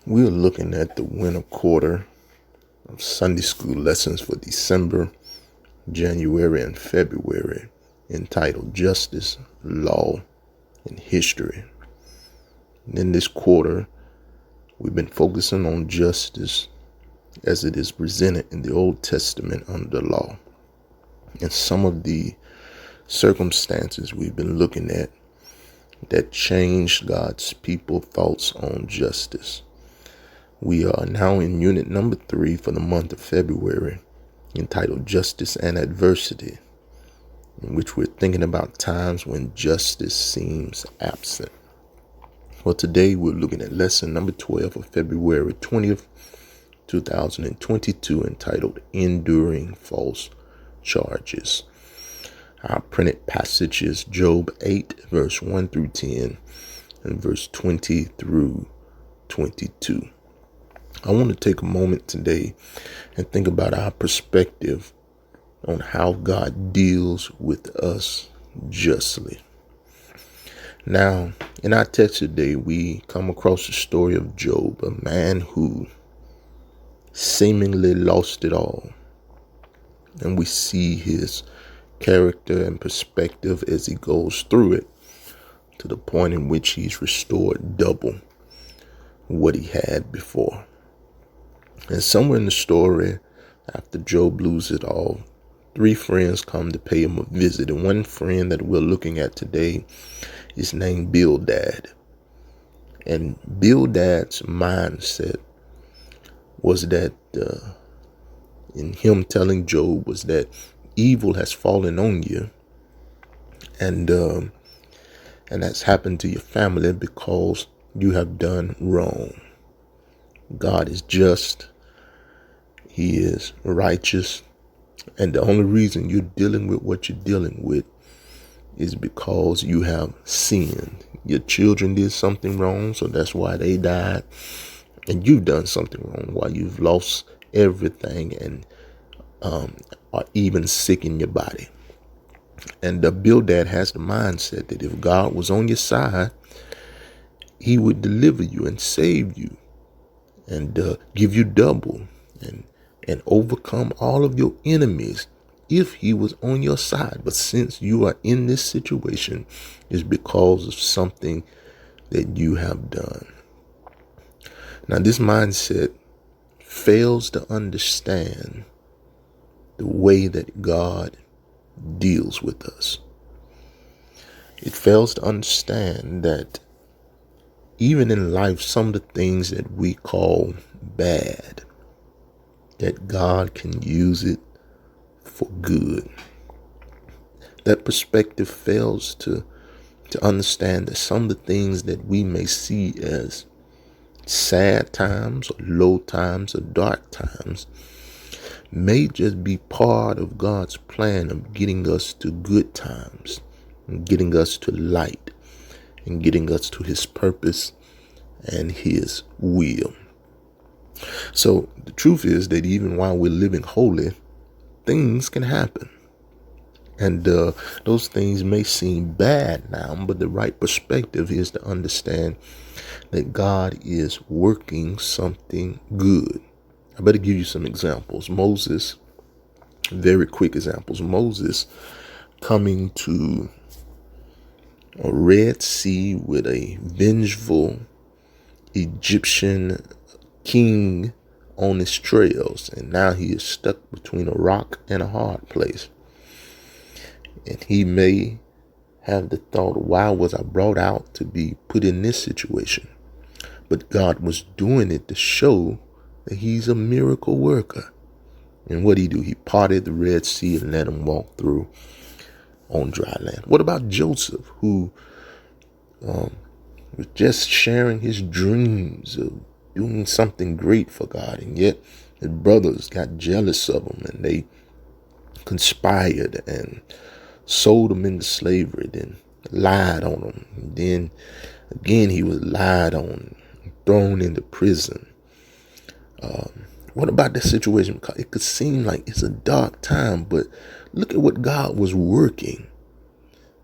We're looking at the winter quarter of Sunday school lessons for December, January, and February, entitled Justice, Law, and History. And in this quarter, we've been focusing on justice as it is presented in the Old Testament under the law. And some of the circumstances we've been looking at that changed God's people's thoughts on justice. We are now in unit number 3 for the month of February, entitled Justice and Adversity, in which we're thinking about times when justice seems absent. Well, today we're looking at lesson number 12 of February 20th, 2022, entitled Enduring False Charges. Our printed passage is Job 8, verse 1 through 10, and verse 20 through 22. I want to take a moment today and think about our perspective on how God deals with us justly. Now, in our text today, we come across the story of Job, a man who seemingly lost it all. And we see his character and perspective as he goes through it to the point in which he's restored double what he had before. And somewhere in the story, after Job loses it all, 3 friends come to pay him a visit. And one friend that we're looking at today is named Bildad. And Bildad's mindset was that, in him telling Job, was that evil has fallen on you. And that's happened to your family because you have done wrong. God is just. He is righteous. And the only reason you're dealing with what you're dealing with is because you have sinned. Your children did something wrong, so that's why they died. And you've done something wrong, why you've lost everything and are even sick in your body. And Bildad has the mindset that if God was on your side, he would deliver you and save you and give you double and overcome all of your enemies if he was on your side. But since you are in this situation, it's because of something that you have done. Now, this mindset fails to understand the way that God deals with us. It fails to understand that even in life, some of the things that we call bad, that God can use it for good. That perspective fails to understand that some of the things that we may see as sad times or low times or dark times may just be part of God's plan of getting us to good times and getting us to light and getting us to his purpose and his will. So the truth is that even while we're living holy, things can happen. And those things may seem bad now, but the right perspective is to understand that God is working something good. I better give you some examples. Moses, very quick examples. Moses coming to a Red Sea with a vengeful Egyptian king on his trails, and now he is stuck between a rock and a hard place. And he may have the thought, why was I brought out to be put in this situation? But God was doing it to show that he's a miracle worker. And what did he do? He parted the Red Sea and let him walk through on dry land. What about Joseph, who was just sharing his dreams of doing something great for God, and yet his brothers got jealous of him and they conspired and sold him into slavery, then lied on him. And then again, he was lied on, thrown into prison. What about that situation? It could seem like it's a dark time, but look at what God was working.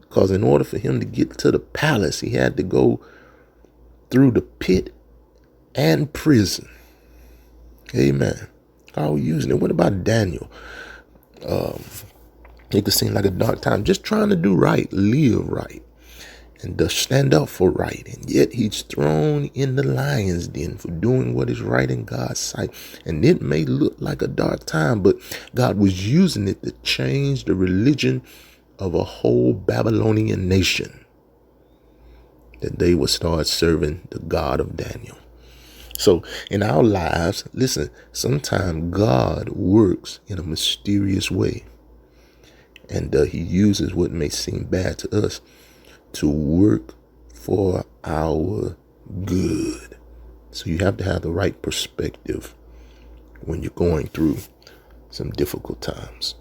Because in order for him to get to the palace, he had to go through the pit and prison. Amen. God using it. What about Daniel? It could seem like a dark time, just trying to do right, live right, and to stand up for right. And yet he's thrown in the lion's den for doing what is right in God's sight. And it may look like a dark time, but God was using it to change the religion of a whole Babylonian nation, that they would start serving the God of Daniel. So in our lives, listen, sometimes God works in a mysterious way. And he uses what may seem bad to us to work for our good. So you have to have the right perspective when you're going through some difficult times.